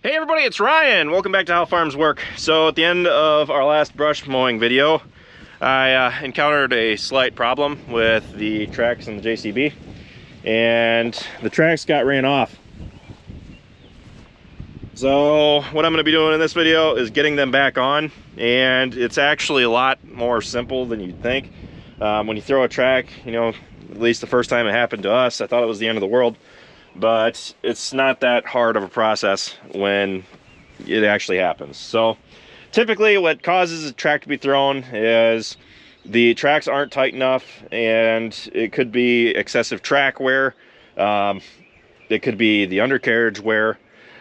Hey everybody, it's Ryan. Welcome back to How Farms Work. So at the end of our last brush mowing video, I encountered a slight problem with the tracks and the JCB, and the tracks got ran off. So what I'm going to be doing in this video is getting them back on, and it's actually a lot more simple than you'd think. When you throw a track, you know, at least the first time it happened to us, I thought it was the end of the world. But it's not that hard of a process when it actually happens. So typically what causes a track to be thrown is the tracks aren't tight enough, and it could be excessive track wear. It could be the undercarriage wear.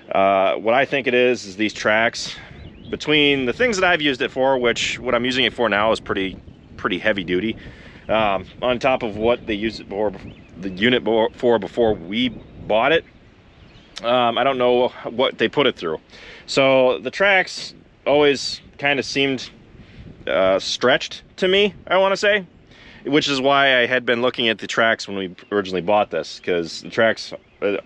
What I think it is these tracks, between the things that I've used it for, which what I'm using it for now is pretty heavy duty, on top of what they used it for, the unit for before we bought it. I don't know what they put it through. So the tracks always kind of seemed stretched to me, I want to say, which is why I had been looking at the tracks when we originally bought this, because the tracks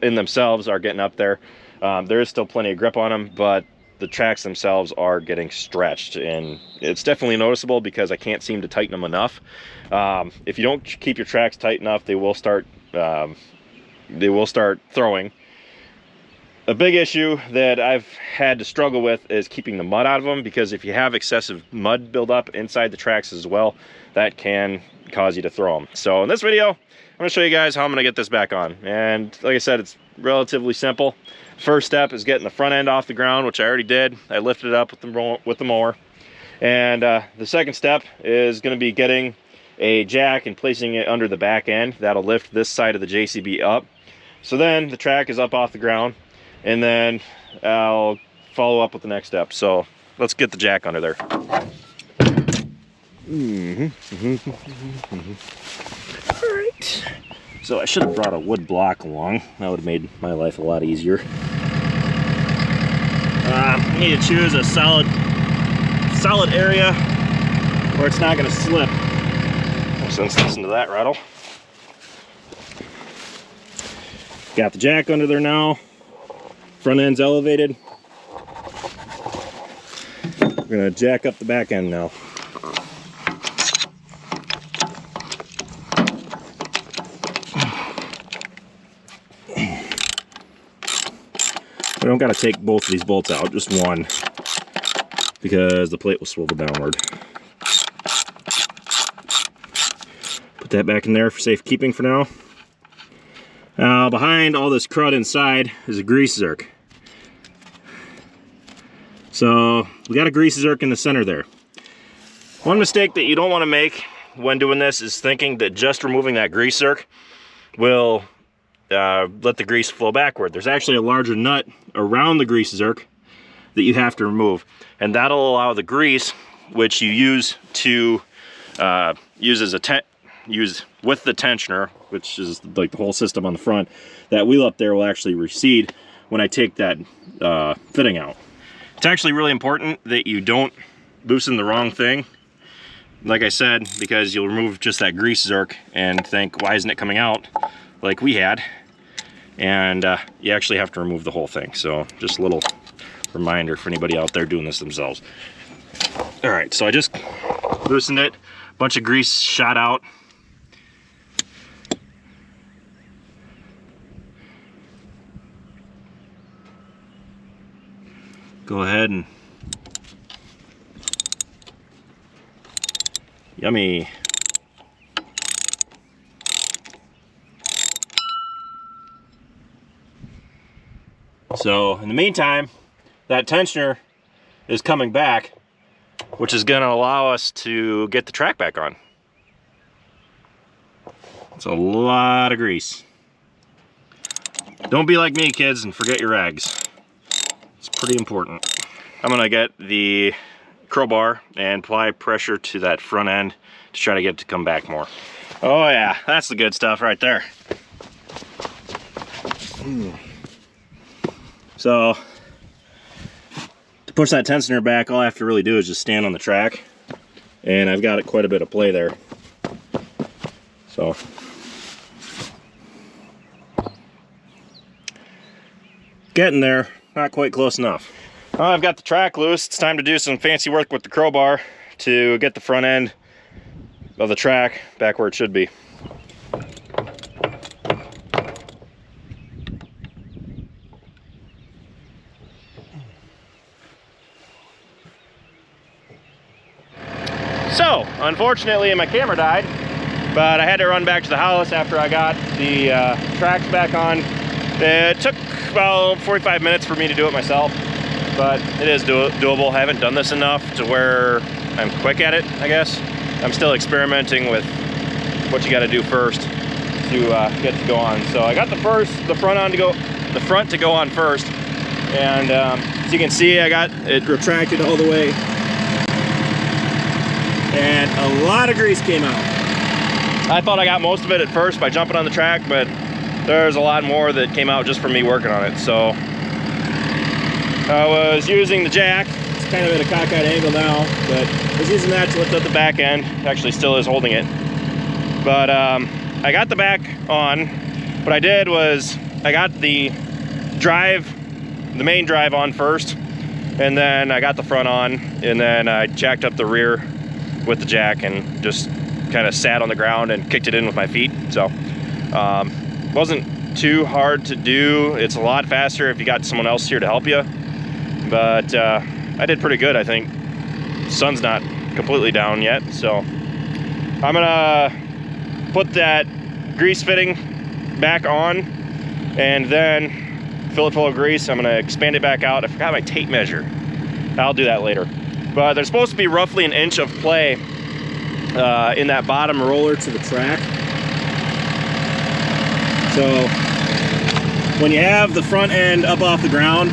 in themselves are getting up there. There is still plenty of grip on them, but the tracks themselves are getting stretched, and it's definitely noticeable because I can't seem to tighten them enough. If you don't keep your tracks tight enough, they will start throwing. A big issue that I've had to struggle with is keeping the mud out of them, because if you have excessive mud buildup inside the tracks as well, that can cause you to throw them. So in this video, I'm going to show you guys how I'm going to get this back on. And like I said, it's relatively simple. First step is getting the front end off the ground, which I already did. I lifted it up with the mower. And the second step is going to be getting a jack and placing it under the back end. That'll lift this side of the JCB up. So then the track is up off the ground, and then I'll follow up with the next step. So let's get the jack under there. All right. So I should have brought a wood block along. That would have made my life a lot easier. You need to choose a solid area where it's not going to slip. So let's listen to that rattle. Got the jack under there now. Front end's elevated. We're going to jack up the back end now. I don't got to take both of these bolts out, just one, because the plate will swivel downward. Put that back in there for safekeeping for now. Now, behind all this crud inside is a grease zerk. So we got a grease zerk in the center there. One mistake that you don't want to make when doing this is thinking that just removing that grease zerk will let the grease flow backward. There's actually a larger nut around the grease zerk that you have to remove, and that'll allow the grease, which you use to use with the tensioner, which is like the whole system on the front. That wheel up there will actually recede when I take that fitting out. It's actually really important that you don't loosen the wrong thing, like I said, because you'll remove just that grease zerk and think, why isn't it coming out like we had? And you actually have to remove the whole thing. So just a little reminder for anybody out there doing this themselves. All right, so I just loosened it. A bunch of grease shot out. Go ahead and yummy. So in the meantime, that tensioner is coming back, which is going to allow us to get the track back on. It's a lot of grease. Don't be like me, kids, and forget your rags. It's pretty important. I'm going to get the crowbar and apply pressure to that front end to try to get it to come back more. Oh yeah, that's the good stuff right there. So to push that tensioner back, all I have to really do is just stand on the track, and I've got quite a bit of play there. So getting there. not quite close enough. Well, I've got the track loose. It's time to do some fancy work with the crowbar to get the front end of the track back where it should be. So, unfortunately, my camera died, but I had to run back to the house after I got the tracks back on. It took about 45 minutes for me to do it myself, but it is doable. I haven't done this enough to where I'm quick at it, I guess. I'm still experimenting with what you got to do first to get to go on. So I got the front to go on first, and as you can see, I got it retracted all the way. And a lot of grease came out. I thought I got most of it at first by jumping on the track, but there's a lot more that came out just from me working on it. So I was using the jack. It's kind of at a cockeyed angle now, but I was using that to lift up the back end. It actually still is holding it. But I got the back on. What I did was I got the main drive on first, and then I got the front on, and then I jacked up the rear with the jack and just kind of sat on the ground and kicked it in with my feet. So wasn't too hard to do. It's a lot faster if you got someone else here to help you, but I did pretty good, I think. The sun's not completely down yet, so I'm gonna put that grease fitting back on and then fill it full of grease. I'm gonna expand it back out. I forgot my tape measure. I'll do that later. But there's supposed to be roughly 1 inch of play in that bottom roller to the track. So when you have the front end up off the ground,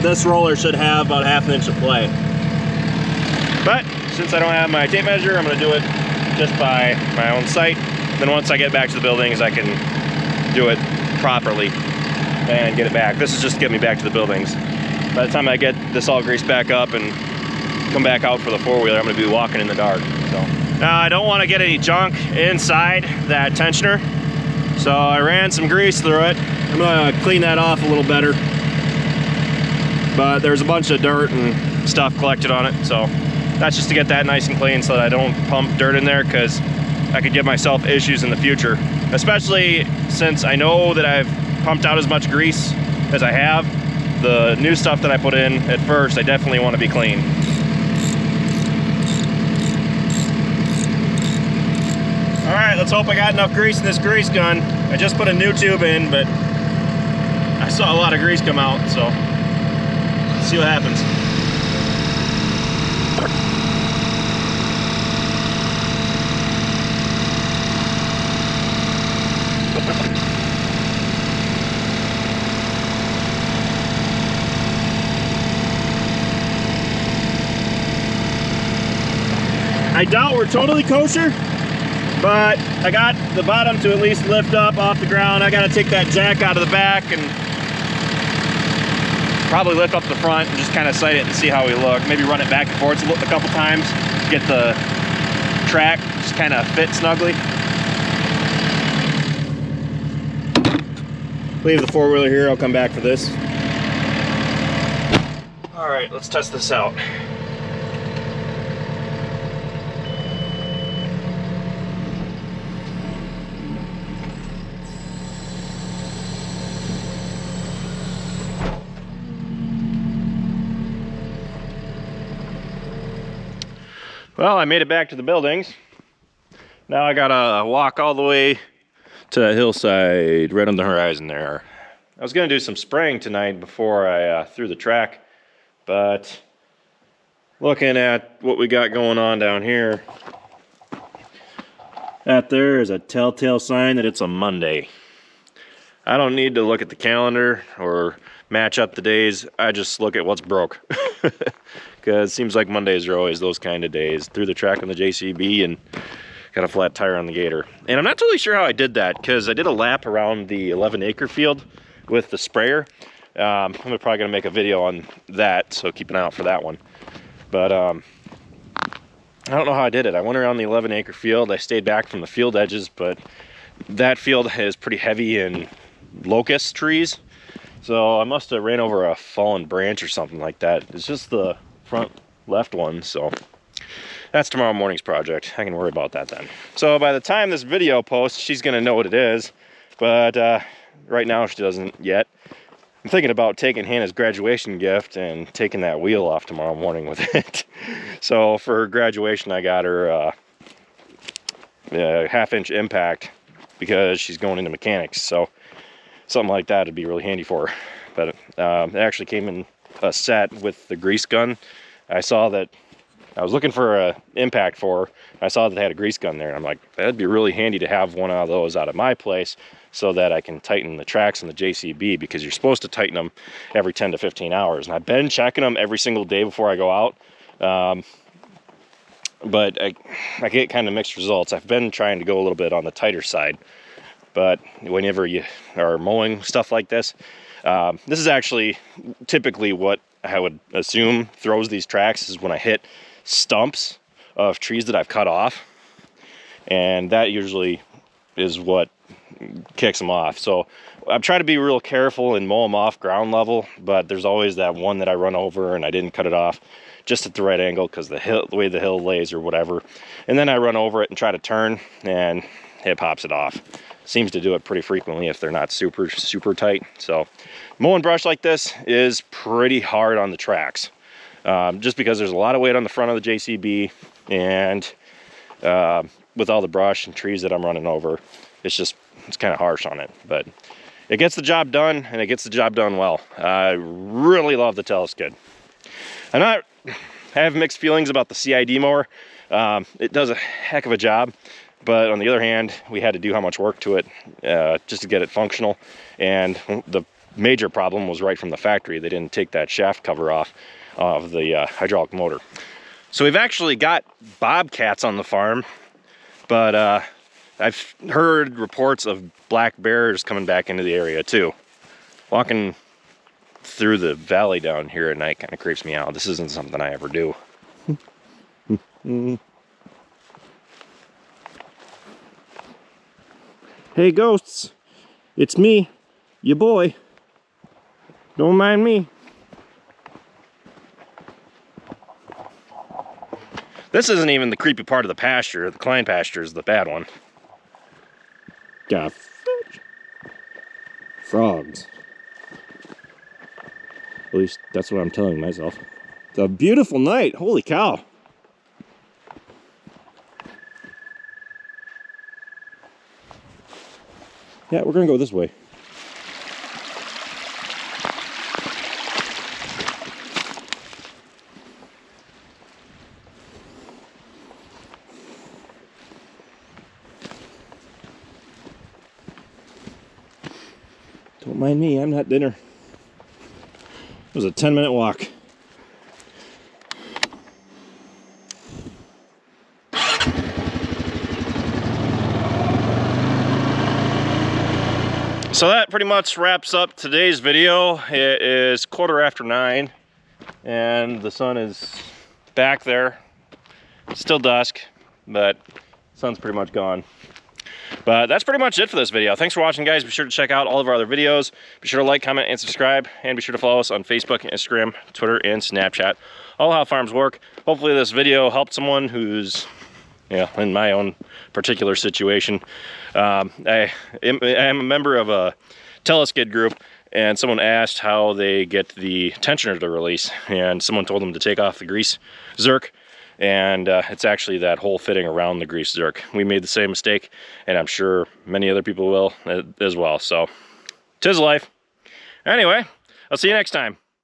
this roller should have about 1/2 inch of play. But since I don't have my tape measure, I'm gonna do it just by my own sight. Then once I get back to the buildings, I can do it properly and get it back. This is just to get me back to the buildings. By the time I get this all greased back up and come back out for the four-wheeler, I'm gonna be walking in the dark. So now I don't want to get any junk inside that tensioner, so I ran some grease through it. I'm gonna clean that off a little better, but there's a bunch of dirt and stuff collected on it, so that's just to get that nice and clean so that I don't pump dirt in there, because I could give myself issues in the future, especially since I know that I've pumped out as much grease as I have. The new stuff that I put in at first, I definitely want to be clean. All right, let's hope I got enough grease in this grease gun. I just put a new tube in, but I saw a lot of grease come out, so let's see what happens. I doubt we're totally kosher, but I got the bottom to at least lift up off the ground. I got to take that jack out of the back and probably lift up the front and just kind of sight it and see how we look. Maybe run it back and forth a couple times to get the track just kind of fit snugly. Leave the four-wheeler here, I'll come back for this. All right, let's test this out. Well, I made it back to the buildings. Now I gotta walk all the way to that hillside right on the horizon there. I was gonna do some spraying tonight before I threw the track, but looking at what we got going on down here, that there is a telltale sign that it's a Monday. I don't need to look at the calendar or match up the days. I just look at what's broke. Because it seems like Mondays are always those kind of days. Threw the track on the JCB and got a flat tire on the Gator. And I'm not totally sure how I did that, because I did a lap around the 11-acre field with the sprayer. I'm probably going to make a video on that, so keep an eye out for that one. But I don't know how I did it. I went around the 11-acre field. I stayed back from the field edges, but that field is pretty heavy in locust trees. So I must have ran over a fallen branch or something like that. It's just the front left one, so that's tomorrow morning's project. I can worry about that then. So by the time this video posts, she's gonna know what it is, but right now she doesn't yet. I'm thinking about taking Hannah's graduation gift and taking that wheel off tomorrow morning with it. So for graduation, I got her a 1/2-inch impact because she's going into mechanics. So something like that would be really handy for her. But it actually came in a set with the grease gun. I saw that I was looking for an impact for her. I saw that they had a grease gun there, and I'm like, that'd be really handy to have one of those out of my place so that I can tighten the tracks in the JCB, because you're supposed to tighten them every 10 to 15 hours. And I've been checking them every single day before I go out. But I get kind of mixed results. I've been trying to go a little bit on the tighter side. But whenever you are mowing stuff like this, this is actually typically what I would assume throws these tracks, is when I hit stumps of trees that I've cut off, and that usually is what kicks them off. So I'm trying to be real careful and mow them off ground level, but there's always that one that I run over and I didn't cut it off just at the right angle because the way the hill lays or whatever, and then I run over it and try to turn and it pops it off. Seems to do it pretty frequently if they're not super tight. So mowing brush like this is pretty hard on the tracks, just because there's a lot of weight on the front of the JCB, and with all the brush and trees that I'm running over, it's kind of harsh on it. But it gets the job done, and it gets the job done well. I really love the Teleskid. I have mixed feelings about the CID mower. It does a heck of a job, but on the other hand, we had to do how much work to it just to get it functional. And the major problem was right from the factory. They didn't take that shaft cover off of the hydraulic motor. So we've actually got bobcats on the farm, but I've heard reports of black bears coming back into the area too. Walking through the valley down here at night kind of creeps me out. This isn't something I ever do. Hey ghosts, it's me, your boy. Don't mind me. This isn't even the creepy part of the pasture. The Klein pasture is the bad one. Got frogs. At least that's what I'm telling myself. It's a beautiful night. Holy cow. Yeah, we're gonna go this way. Don't mind me, I'm not dinner. It was a 10-minute walk. So that pretty much wraps up today's video. It is 9:15, and the sun is back there. It's still dusk, but the sun's pretty much gone. But that's pretty much it for this video. Thanks for watching, guys. Be sure to check out all of our other videos. Be sure to like, comment, and subscribe. And be sure to follow us on Facebook, Instagram, Twitter, and Snapchat. All how farms work. Hopefully this video helped someone who's, in my own particular situation. I am a member of a Teleskid group, and someone asked how they get the tensioner to release. And someone told them to take off the grease zerk. And it's actually that whole fitting around the grease zerk. We made the same mistake, and I'm sure many other people will as well. So, 'tis life. Anyway, I'll see you next time.